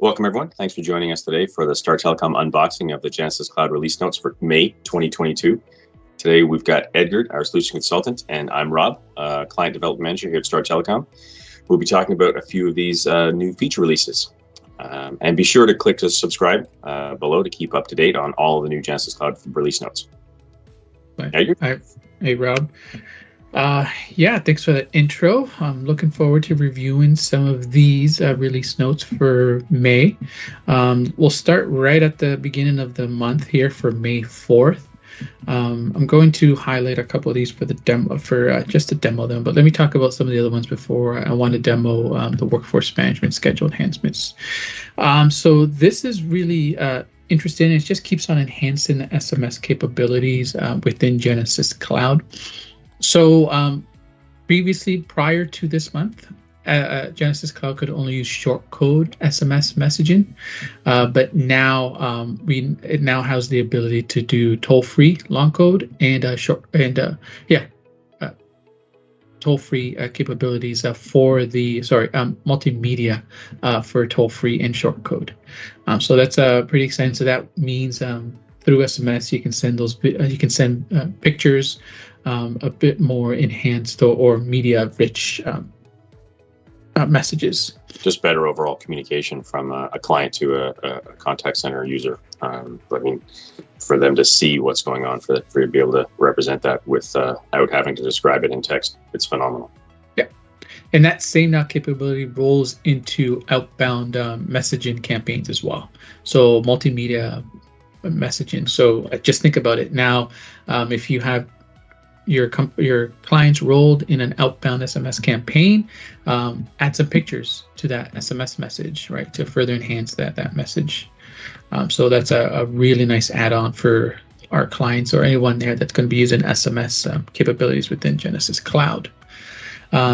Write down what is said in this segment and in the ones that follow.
Welcome, everyone. Thanks for joining us today for the Star Telecom unboxing of the Genesys Cloud release notes for May 2022. Today, we've got Edgar, our solution consultant, and I'm Rob, client development manager here at Star Telecom. We'll be talking about a few of these new feature releases. And be sure to click to subscribe below to keep up to date on all of the new Genesys Cloud release notes. Edgar? Hey, Rob. Thanks for the intro. I'm looking forward to reviewing some of these release notes for May. We'll start right at the beginning of the month here for May 4th. I'm going to highlight a couple of these for the demo, just to demo them, but let me talk about some of the other ones before I want to demo the workforce management schedule enhancements. So this is really interesting. It just keeps on enhancing the SMS capabilities within Genesys Cloud. So previously, prior to this month, Genesys Cloud could only use short code SMS messaging, but now it now has the ability to do toll-free long code and toll-free capabilities for the multimedia for toll-free and short code. So that's pretty exciting. So that means through SMS you can send pictures. A bit more enhanced or media-rich messages. Just better overall communication from a client to a contact center user. For them to see what's going on, for you to be able to represent that without having to describe it in text, it's phenomenal. Yeah, and that same now capability rolls into outbound messaging campaigns as well. So multimedia messaging. So just think about it now. If you have your clients rolled in an outbound SMS campaign, add some pictures to that SMS message, right, to further enhance that message. So that's a really nice add-on for our clients or anyone there that's going to be using SMS capabilities within Genesys Cloud.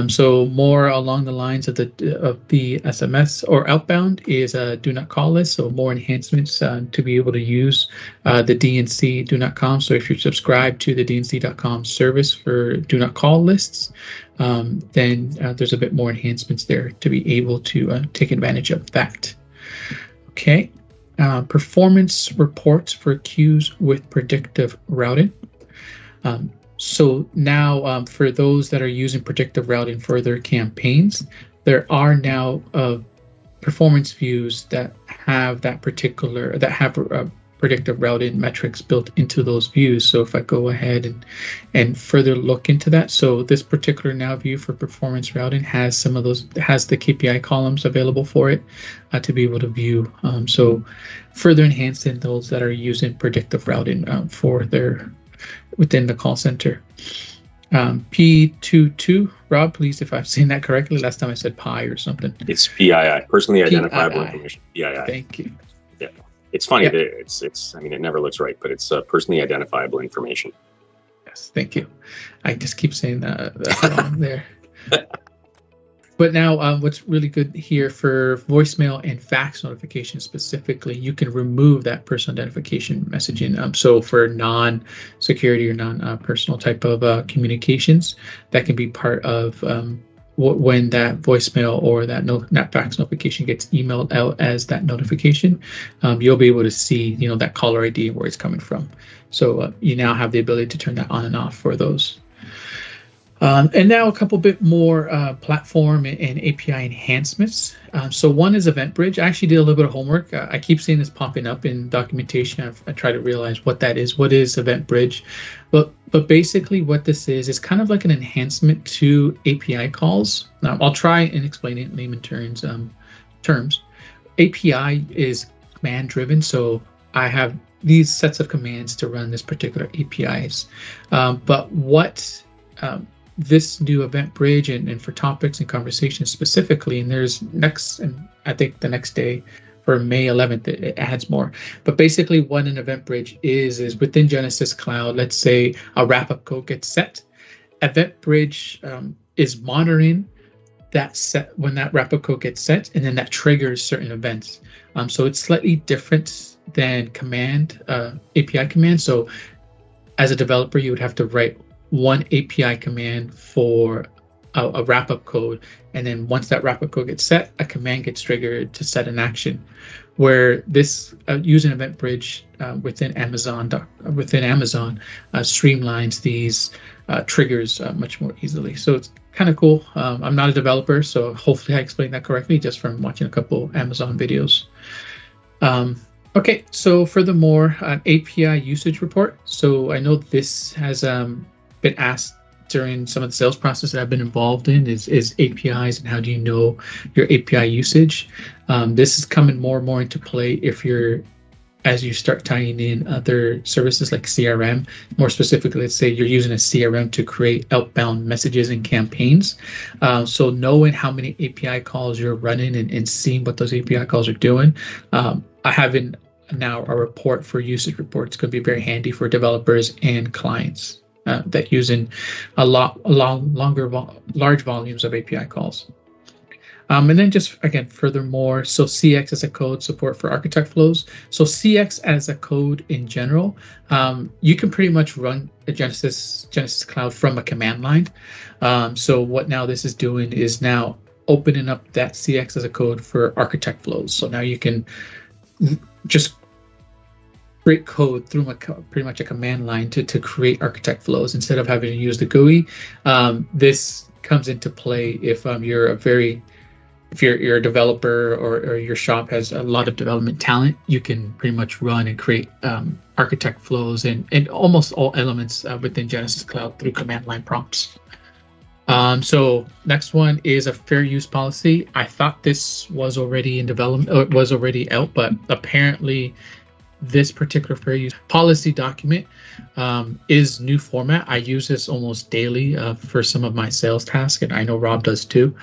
So more along the lines of the SMS or outbound is a do not call list. So more enhancements to be able to use the DNC do not call. So if you're subscribed to the DNC.com service for do not call lists, then there's a bit more enhancements there to be able to take advantage of that. Okay. Performance reports for queues with predictive routing. So now for those that are using predictive routing for their campaigns, there are now performance views that have predictive routing metrics built into those views. So if I go ahead and further look into that, so this particular now view for performance routing has has the KPI columns available for it to be able to view. So further enhancing those that are using predictive routing for their within the call center. P22, Rob, please, if I've seen that correctly. Last time I said PI or something. It's PII, personally identifiable information. PII. Thank you. Yeah, it's funny. Yeah. It never looks right, but it's personally identifiable information. Yes, thank you. I just keep saying that wrong there. But now what's really good here for voicemail and fax notifications specifically, you can remove that personal identification messaging. So for non-security or non-personal type of communications, that can be part of when that voicemail or that fax notification gets emailed out as that notification. You'll be able to see, that caller ID where it's coming from. So you now have the ability to turn that on and off for those. And now a couple bit more platform and API enhancements. So one is Event Bridge. I actually did a little bit of homework. I keep seeing this popping up in documentation. I try to realize what that is. What is Event Bridge? But basically what this is kind of like an enhancement to API calls. Now I'll try and explain it in layman terms. API is command driven. So I have these sets of commands to run this particular APIs. But what this new Event Bridge and for topics and conversations specifically, and there's I think the next day for May 11th, it adds more. But basically what an Event Bridge is within Genesys Cloud, let's say a wrap-up code gets set. Event Bridge is monitoring that set when that wrap-up code gets set, and then that triggers certain events. So it's slightly different than API command. So as a developer, you would have to write one API command for a wrap-up code, and then once that wrap-up code gets set, a command gets triggered to set an action. Where this using Event Bridge within Amazon streamlines these triggers much more easily. So it's kind of cool. I'm not a developer, so hopefully I explained that correctly just from watching a couple Amazon videos. Okay, so furthermore, an API usage report. So I know this has been asked during some of the sales process that I've been involved in is APIs and how do you know your API usage. This is coming more and more into play as you start tying in other services like CRM. More specifically, let's say you're using a CRM to create outbound messages and campaigns. So knowing how many API calls you're running and seeing what those API calls are doing. I have now a report for usage reports. It's going to be very handy for developers and clients that using large volumes of API calls. And then just again, furthermore, so CX as a code support for architect flows. So CX as a code in general, you can pretty much run a Genesys Cloud from a command line. So what now this is doing is now opening up that CX as a code for architect flows. So now you can just create code through pretty much a command line to create architect flows instead of having to use the GUI. This comes into play if you're a developer or your shop has a lot of development talent. You can pretty much run and create architect flows and almost all elements within Genesys Cloud through command line prompts. So next one is a fair use policy. I thought this was already in development, or it was already out, but apparently this particular fair use policy document is new format. I use this almost daily for some of my sales tasks, and I know Rob does too.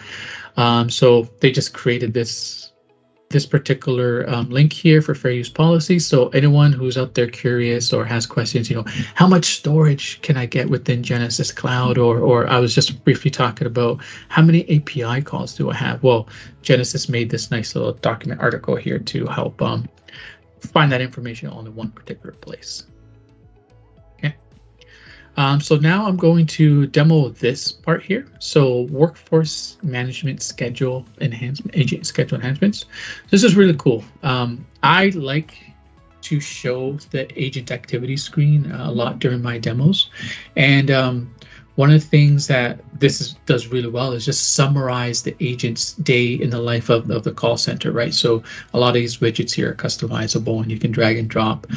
So they just created this particular link here for fair use policy. So anyone who's out there curious or has questions, how much storage can I get within Genesys Cloud? Or I was just briefly talking about how many API calls do I have? Well, Genesys made this nice little document article here to help find that information all in one particular place. Okay. So now I'm going to demo this part here. So workforce management schedule enhancement, agent schedule enhancements. This is really cool. I like to show the agent activity screen a lot during my demos. And one of the things that this does really well is just summarize the agent's day in the life of the call center, right? So a lot of these widgets here are customizable and you can drag and drop.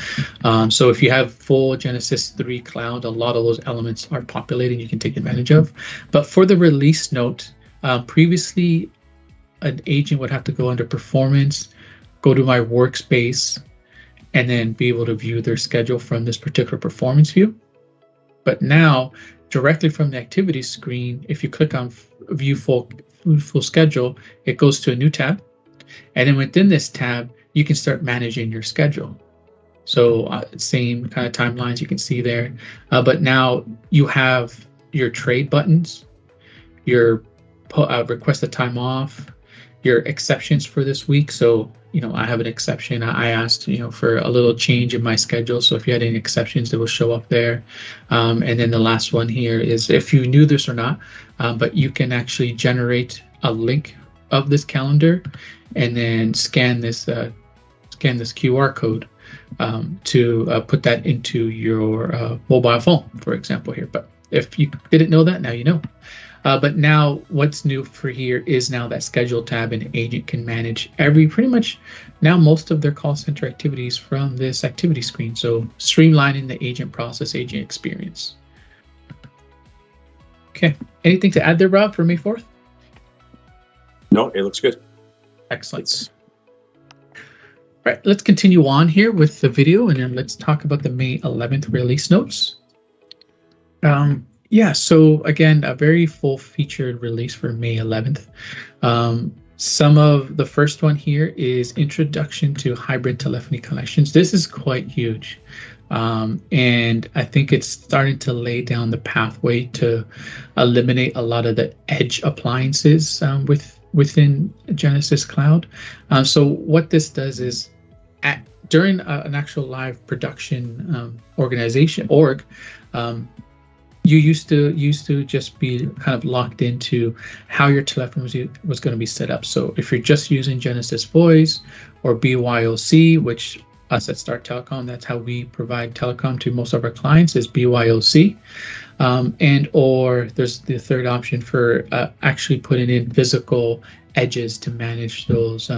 So if you have full Genesys 3 Cloud, a lot of those elements are populating you can take advantage of. But for the release note, previously an agent would have to go under performance, go to my workspace, and then be able to view their schedule from this particular performance view. But now, directly from the activities screen, if you click on view full schedule, it goes to a new tab. And then within this tab, you can start managing your schedule. So same kind of timelines you can see there. But now you have your trade buttons, your request a time off, your exceptions for this week. So, I have an exception. I asked, for a little change in my schedule. So if you had any exceptions, they will show up there. And then the last one here is if you knew this or not, but you can actually generate a link of this calendar and then scan this QR code to put that into your mobile phone, for example here. But if you didn't know that, now you know. But now what's new for here is now that schedule tab, and agent can manage pretty much now most of their call center activities from this activity screen. So streamlining the agent process, agent experience. Okay, anything to add there, Rob, for May 4th? No, it looks good. Excellent. Right, let's continue on here with the video, and then let's talk about the May 11th release notes. Yeah, so again, a very full-featured release for May 11th. Some of the first one here is Introduction to Hybrid Telephony Connections. This is quite huge. And I think it's starting to lay down the pathway to eliminate a lot of the edge appliances within Genesys Cloud. So what this does is during an actual live production org, you used to just be kind of locked into how your telephony was going to be set up. So if you're just using Genesys Voice or BYOC, which us at Start Telecom, that's how we provide telecom to most of our clients, is BYOC. And or there's the third option for actually putting in physical edges to manage those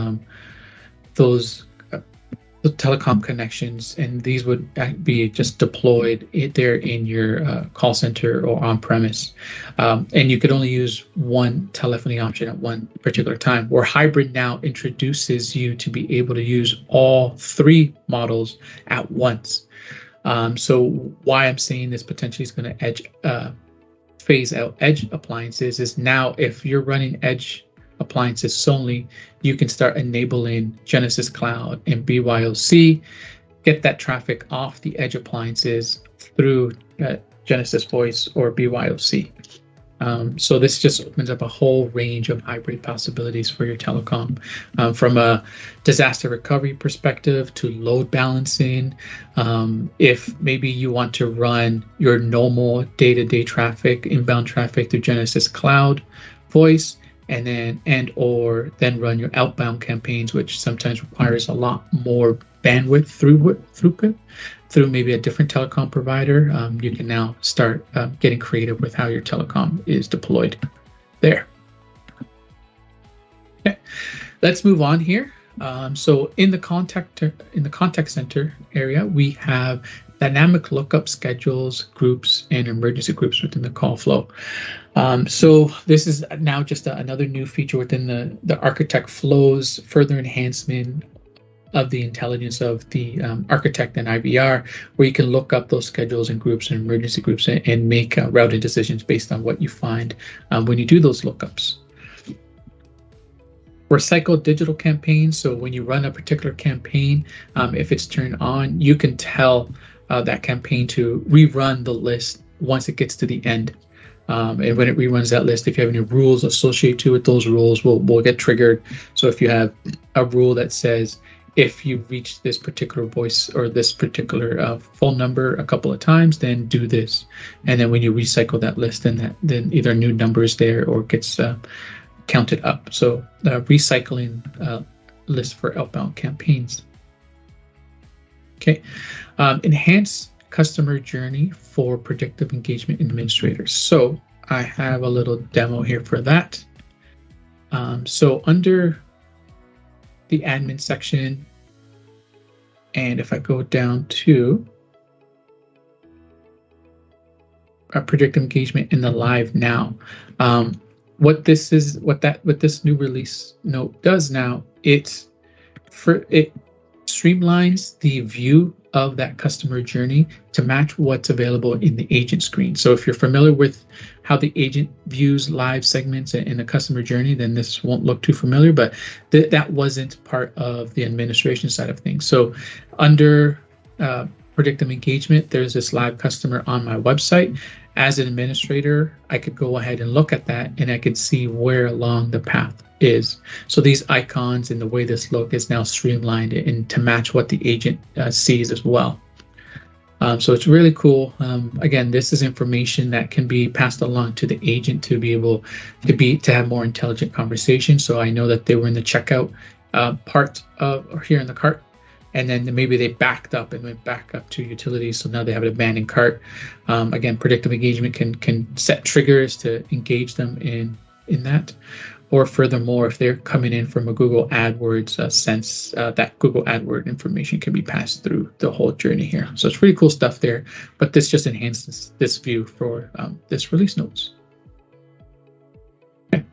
the telecom connections, and these would be just deployed there in your call center or on premise. And you could only use one telephony option at one particular time, where hybrid now introduces you to be able to use all three models at once. So why I'm saying this potentially is going to phase out edge appliances is now if you're running edge appliances solely, you can start enabling Genesys Cloud and BYOC, get that traffic off the edge appliances through Genesys Voice or BYOC. So this just opens up a whole range of hybrid possibilities for your telecom, from a disaster recovery perspective to load balancing. If maybe you want to run your normal day-to-day traffic, inbound traffic through Genesys Cloud Voice, and then run your outbound campaigns, which sometimes requires a lot more bandwidth throughput through maybe a different telecom provider, you can now start getting creative with how your telecom is deployed there. Okay, let's move on here. So in the contact center area, we have dynamic lookup schedules, groups, and emergency groups within the call flow. So this is now just another new feature within the Architect flows, further enhancement of the intelligence of the Architect and IVR, where you can look up those schedules and groups and emergency groups and make routing decisions based on what you find when you do those lookups. Recycle digital campaigns. So when you run a particular campaign, if it's turned on, you can tell that campaign to rerun the list once it gets to the end. And when it reruns that list, if you have any rules associated with those rules, will get triggered. So if you have a rule that says, if you reach this particular voice or this particular phone number a couple of times, then do this. And then when you recycle that list, then either a new number is there or gets counted up. So recycling list for outbound campaigns. Okay, enhance customer journey for predictive engagement administrators. So I have a little demo here for that. So under the admin section, and if I go down to predictive engagement in the live now, what this new release note does now, it streamlines the view of that customer journey to match what's available in the agent screen. So if you're familiar with how the agent views live segments in the customer journey, then this won't look too familiar, but that wasn't part of the administration side of things. So under predictive engagement, there's this live customer on my website. As an administrator, I could go ahead and look at that and I could see where along the path is. So these icons and the way this look is now streamlined and to match what the agent sees as well. So it's really cool. Again, this is information that can be passed along to the agent to be able to have more intelligent conversations. So I know that they were in the checkout part or here in the cart, and then maybe they backed up and went back up to utilities. So now they have an abandoned cart. Again, predictive engagement can set triggers to engage them in that. Or furthermore, if they're coming in from a Google AdWords sense, that Google AdWords information can be passed through the whole journey here. So it's pretty cool stuff there, but this just enhances this view for this release notes. Okay.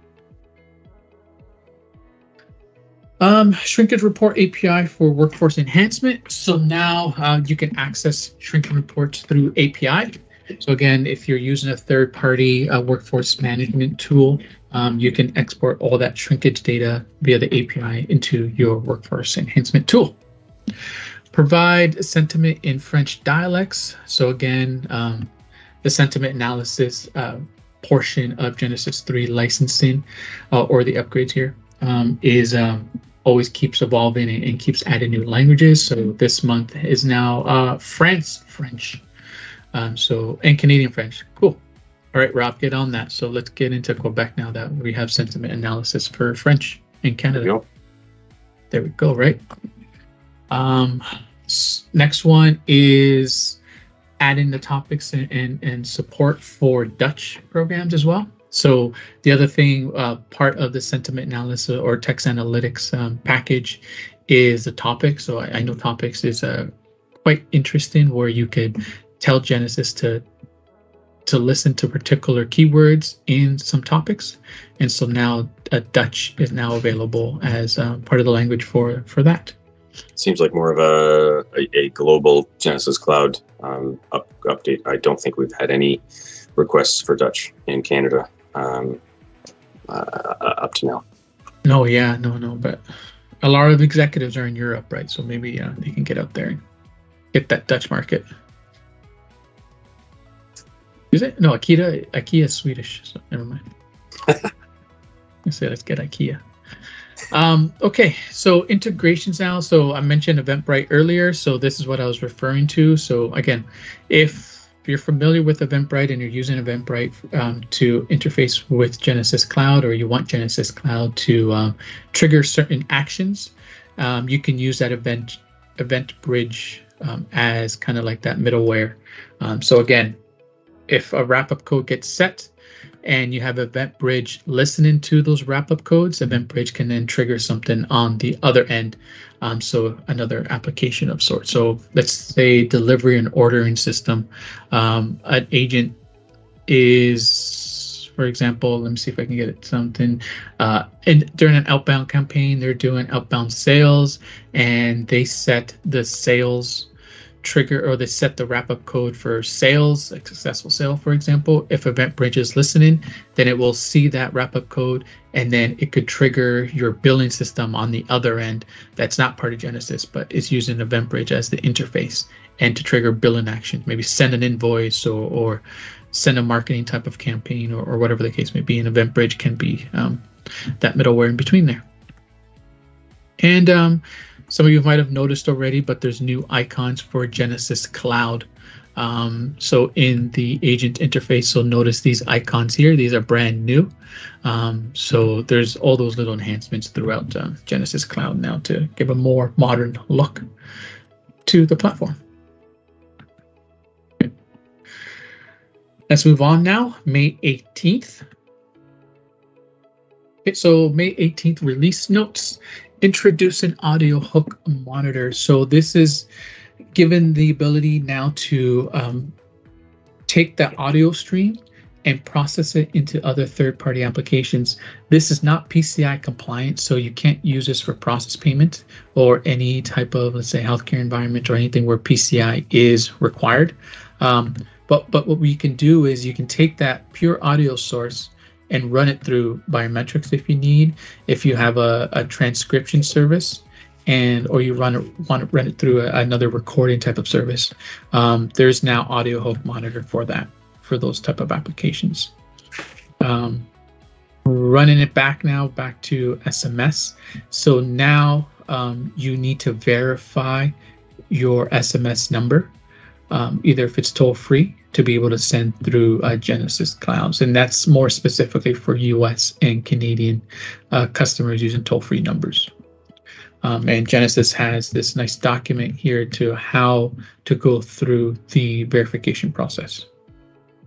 Shrinkage report API for workforce enhancement. So now you can access shrinkage reports through API. So again, if you're using a third-party workforce management tool, you can export all that shrinkage data via the API into your workforce enhancement tool. Provide sentiment in French dialects. So again, the sentiment analysis portion of Genesys 3 licensing or the upgrades here is always keeps evolving and keeps adding new languages. So this month is now French. And Canadian French. Cool. All right, Rob, get on that. So let's get into Quebec now that we have sentiment analysis for French in Canada. There we go, right? Next one is adding the topics and support for Dutch programs as well. So the other thing, part of the sentiment analysis or text analytics package is the topic. So I know topics is quite interesting, where you could tell Genesys to listen to particular keywords in some topics. And so now Dutch is now available as part of the language for that. Seems like more of a global Genesys Cloud update. I don't think we've had any requests for Dutch in Canada up to now. No, but a lot of executives are in Europe, right? So maybe they can get out there and get that Dutch market. Is it? No, IKEA is Swedish, so never mind. Let's get IKEA. Okay, so integrations now. So I mentioned Eventbrite earlier, so this is what I was referring to. So again, if you're familiar with Eventbrite and you're using Eventbrite to interface with Genesys Cloud, or you want Genesys Cloud to trigger certain actions, you can use that event bridge as kind of like that middleware. So again, if a wrap-up code gets set and you have Event Bridge listening to those wrap-up codes, Event Bridge can then trigger something on the other end. So another application of sorts. So let's say delivery and ordering system. An agent is, for example, let me see if I can get it something. And during an outbound campaign, they're doing outbound sales, and they set the sales trigger, or they set the wrap-up code for sales, like successful sale, for example. If EventBridge is listening, then it will see that wrap-up code, and then it could trigger your billing system on the other end that's not part of Genesys, but is using EventBridge as the interface, and to trigger billing actions, maybe send an invoice or send a marketing type of campaign, or whatever the case may be. And EventBridge can be that middleware in between there. And some of you might have noticed already, but there's new icons for Genesys Cloud. So in the agent interface, you'll notice these icons here. These are brand new. So there's all those little enhancements throughout Genesys Cloud now to give a more modern look to the platform. Okay. Let's move on now. May 18th. Okay, so May 18th, release notes. Introduce an audio hook monitor. So this is given the ability now to take that audio stream and process it into other third-party applications. This is not PCI compliant, so you can't use this for process payment or any type of, let's say, healthcare environment or anything where PCI is required. But what we can do is you can take that pure audio source and run it through biometrics if you need. If you have a transcription service, or you want to run it through another recording type of service, there's now audio hook monitor for that, for those type of applications. Running it back to SMS. So now you need to verify your SMS number, either if it's toll free, to be able to send through Genesys Clouds. And that's more specifically for US and Canadian customers using toll-free numbers. And Genesys has this nice document here to how to go through the verification process.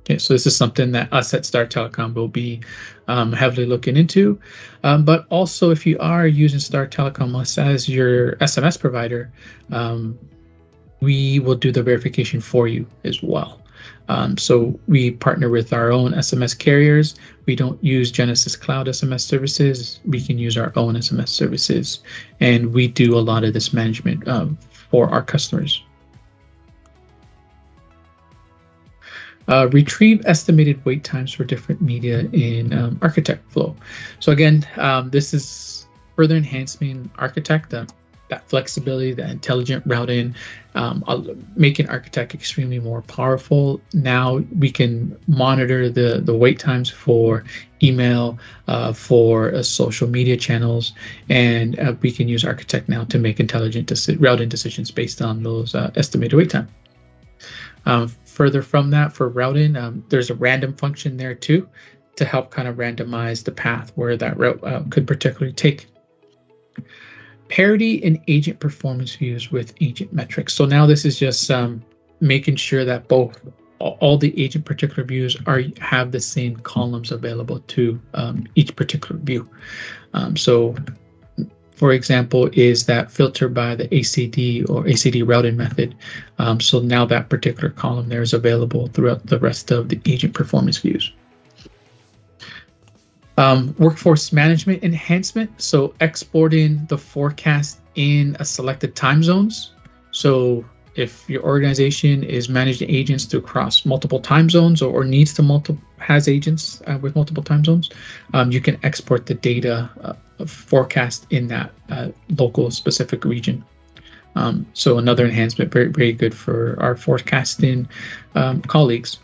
Okay, so this is something that us at Star Telecom will be heavily looking into. But also, if you are using Star Telecom as your SMS provider, we will do the verification for you as well. So we partner with our own SMS carriers. We don't use Genesys Cloud SMS services. We can use our own SMS services, and we do a lot of this management for our customers. Retrieve estimated wait times for different media in Architect Flow. So again, this is further enhancing Architect, that flexibility, that intelligent routing, making Architect extremely more powerful. Now we can monitor the wait times for email, for social media channels, and we can use Architect now to make intelligent routing decisions based on those estimated wait time. further from that for routing, there's a random function there too to help kind of randomize the path where that route could particularly take. Parity in agent performance views with agent metrics. So now this is just making sure that all the agent particular views have the same columns available to each particular view. So for example, is that filter by the ACD or ACD routing method. So now that particular column there is available throughout the rest of the agent performance views. Workforce management enhancement. So exporting the forecast in a selected time zones. So if your organization is managing agents to across multiple time zones or needs to has agents with multiple time zones, you can export the data forecast in that local specific region. So another enhancement, very, very good for our forecasting colleagues,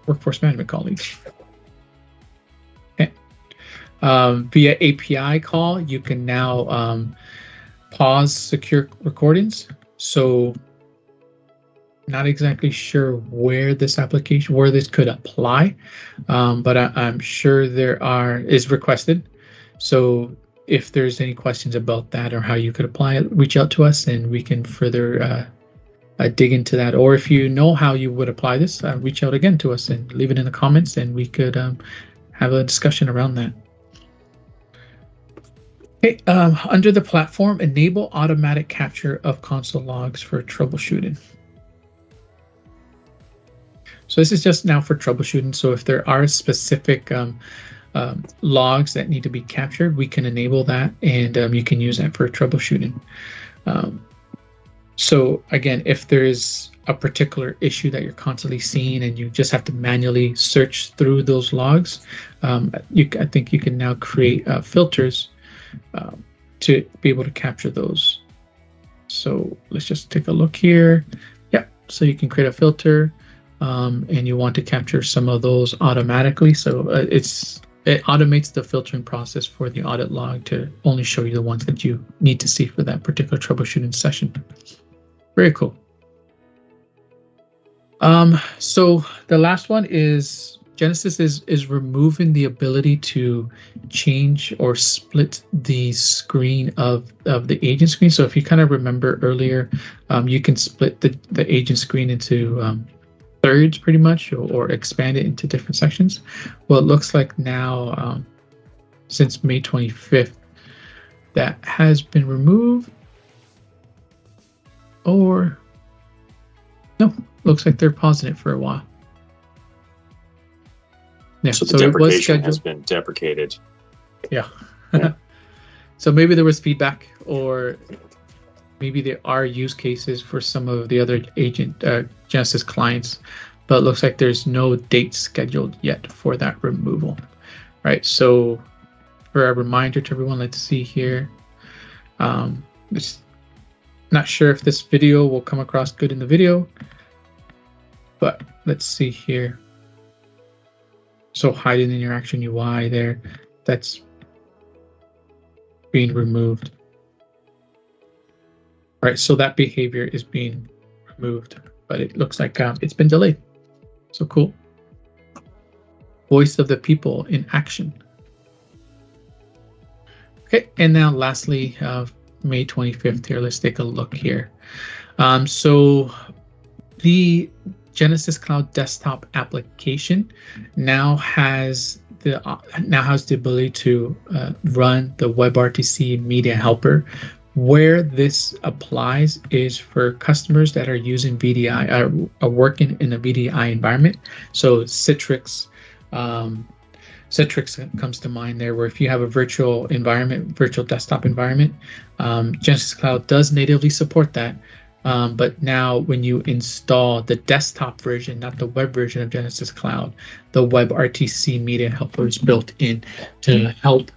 workforce management colleagues. Okay. Via API call, you can now pause secure recordings. So not exactly sure where this could apply, but I'm sure is requested. So if there's any questions about that or how you could apply it, reach out to us and we can further dig into that. Or if you know how you would apply this, reach out again to us and leave it in the comments and we could have a discussion around that. Okay, under the platform, enable automatic capture of console logs for troubleshooting. So this is just now for troubleshooting. So if there are specific logs that need to be captured, we can enable that and you can use that for troubleshooting. So again, if there's a particular issue that you're constantly seeing and you just have to manually search through those logs, I think you can now create filters to be able to capture those. So let's just take a look here. Yeah, so you can create a filter. And you want to capture some of those automatically. So it automates the filtering process for the audit log to only show you the ones that you need to see for that particular troubleshooting session. Very cool. So the last one is Genesys is removing the ability to change or split the screen of the agent screen. So if you kind of remember earlier, you can split the agent screen into thirds pretty much, or expand it into different sections. Well, it looks like now, since May 25th, that has been removed. Or no, looks like they're pausing it for a while. Yeah, so the deprecation has been deprecated. Yeah. So maybe there was feedback, or maybe there are use cases for some of the other Genesys clients, but it looks like there's no date scheduled yet for that removal. Right. So for a reminder to everyone, let's see here. It's not sure if this video will come across good in the video, but let's see here. So hiding the interaction UI there, that's being removed. Right, so that behavior is being removed, but it looks like it's been delayed. So cool. Voice of the people in action. Okay, and now lastly, May 25th here, let's take a look here. So the Genesys Cloud desktop application now has the ability to run the WebRTC Media Helper. Where this applies is for customers that are using VDI, are working in a VDI environment. So Citrix comes to mind there, where if you have a virtual environment, virtual desktop environment, Genesys Cloud does natively support that. But now when you install the desktop version, not the web version of Genesys Cloud, the WebRTC Media Helper is built in to help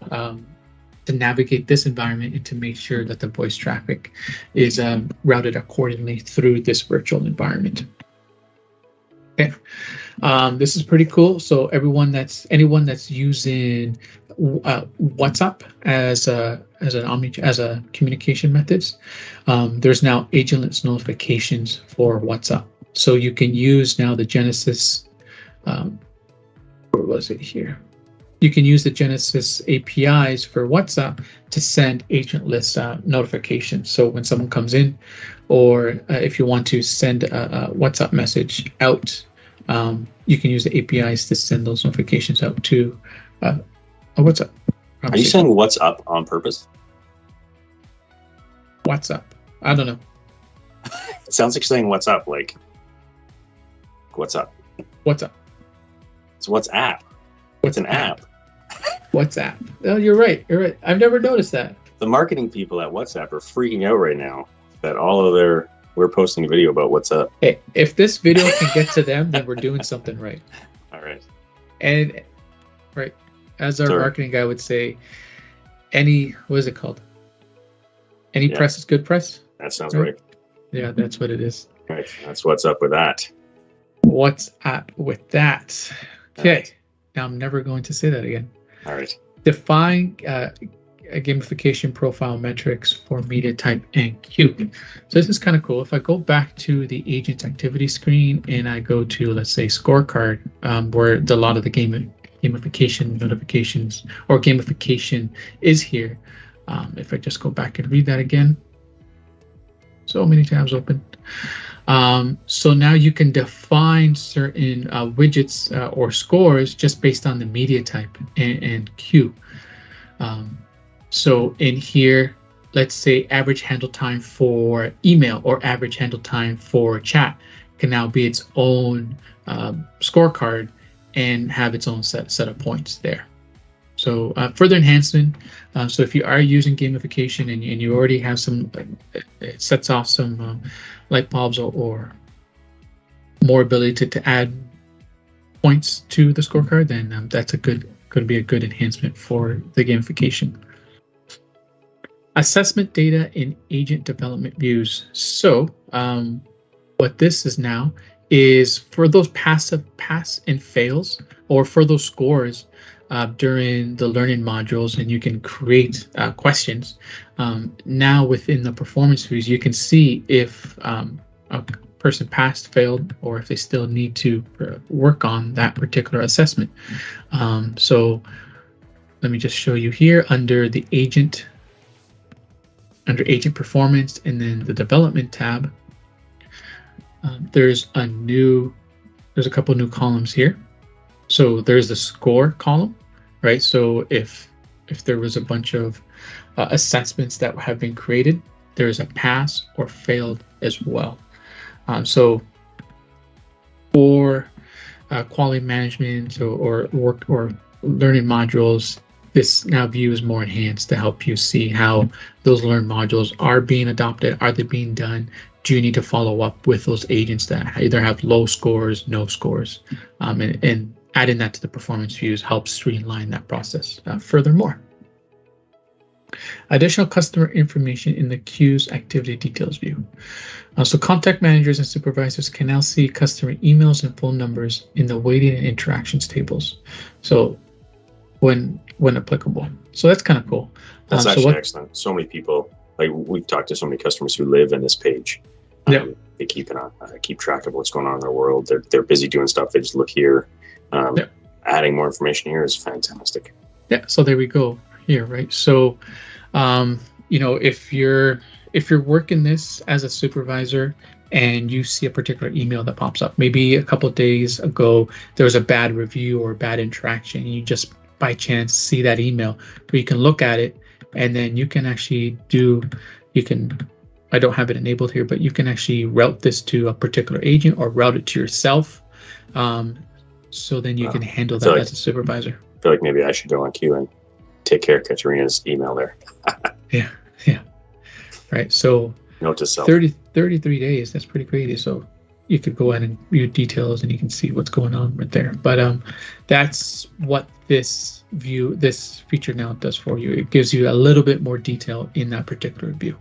to navigate this environment and to make sure that the voice traffic is routed accordingly through this virtual environment. Okay, this is pretty cool. So anyone that's using WhatsApp as a communication methods, there's now agentless notifications for WhatsApp. So you can use now the Genesys, where was it here? You can use the Genesys APIs for WhatsApp to send agent list notifications. So when someone comes in, or if you want to send a WhatsApp message out, you can use the APIs to send those notifications out to a WhatsApp. Are you saying what's up on purpose? WhatsApp. I don't know. It sounds like you're saying what's up, like what's up? What's up? It's WhatsApp. What's an app? WhatsApp. Oh, you're right. You're right. I've never noticed that. The marketing people at WhatsApp are freaking out right now that we're posting a video about what's up. Hey, if this video can get to them, then we're doing something right. All right. And right, as our marketing guy would say, what is it called? Any press is good press. That sounds right. Yeah, that's what it is. Right. That's what's up with that. What's up with that? Okay. Right. Now I'm never going to say that again. All right. Define a gamification profile metrics for media type and queue. So this is kind of cool. If I go back to the agent activity screen and I go to, let's say, scorecard, where a lot of the gamification notifications or gamification is here. If I just go back and read that again. So many tabs open. So now you can define certain widgets or scores just based on the media type and queue. So in here, let's say average handle time for email or average handle time for chat can now be its own scorecard and have its own set of points there. So further enhancement. So if you are using gamification and you already have some, it sets off some light bulbs or more ability to add points to the scorecard, then that's going to be a good enhancement for the gamification. Assessment data in agent development views. So what this is now is for those pass and fails, or for those scores during the learning modules, and you can create questions. Now within the performance views, you can see if a person passed, failed, or if they still need to work on that particular assessment. So let me just show you here under the agent, under agent performance, and then the development tab. There's a couple new columns here. So there's the score column, right? So if there was a bunch of assessments that have been created, there's a pass or failed as well. So for quality management or work or learning modules, this now view is more enhanced to help you see how those learned modules are being adopted. Are they being done? Do you need to follow up with those agents that either have low scores, no scores, and adding that to the performance views helps streamline that process furthermore. Additional customer information in the queues activity details view. So contact managers and supervisors can now see customer emails and phone numbers in the waiting and interactions tables. So when applicable. So that's kind of cool. That's actually excellent. So many people, like we've talked to so many customers who live in this page. They keep track of what's going on in their world. They're busy doing stuff. They just look here. Adding more information here is fantastic. Yeah. So there we go here, right? So, if you're working this as a supervisor and you see a particular email that pops up, maybe a couple of days ago there was a bad review or bad interaction, and you just by chance see that email, where you can look at it and then you can actually I don't have it enabled here, but you can actually route this to a particular agent or route it to yourself. So then you can handle that as a supervisor. I feel like maybe I should go on queue and take care of Katerina's email there. Yeah. Right. So note to self. 33 days. That's pretty crazy. So you could go ahead and view details and you can see what's going on right there. But that's what this feature now does for you. It gives you a little bit more detail in that particular view.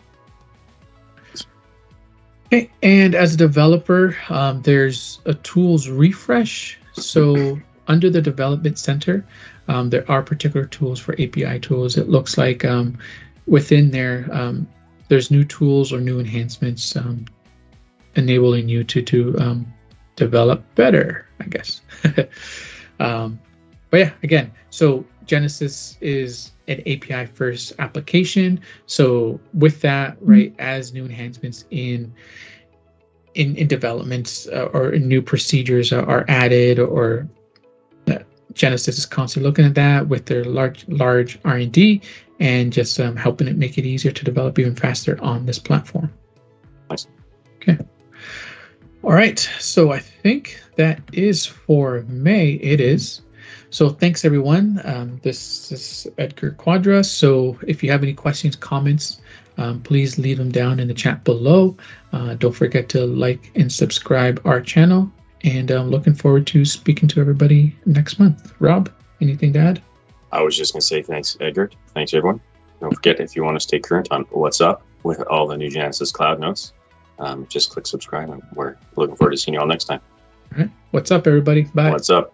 Okay, and as a developer, there's a tools refresh. So under the development center, there are particular tools for API tools. It looks like within there, there's new tools or new enhancements enabling you to develop better, I guess. But yeah, again, so Genesys is an API first application. So with that, right, as new enhancements in developments or new procedures are added, or Genesys is constantly looking at that with their large R&D and just helping it make it easier to develop even faster on this platform. Nice. Okay. All right. So I think that is for May. It is. So thanks, everyone. This is Edgar Quadra. So if you have any questions, comments, please leave them down in the chat below. Don't forget to like and subscribe our channel. And I'm looking forward to speaking to everybody next month. Rob, anything to add? I was just going to say thanks, Edgar. Thanks, everyone. Don't forget, if you want to stay current on what's up with all the new Genesys Cloud notes, just click subscribe, and we're looking forward to seeing you all next time. All right. What's up, everybody? Bye. What's up?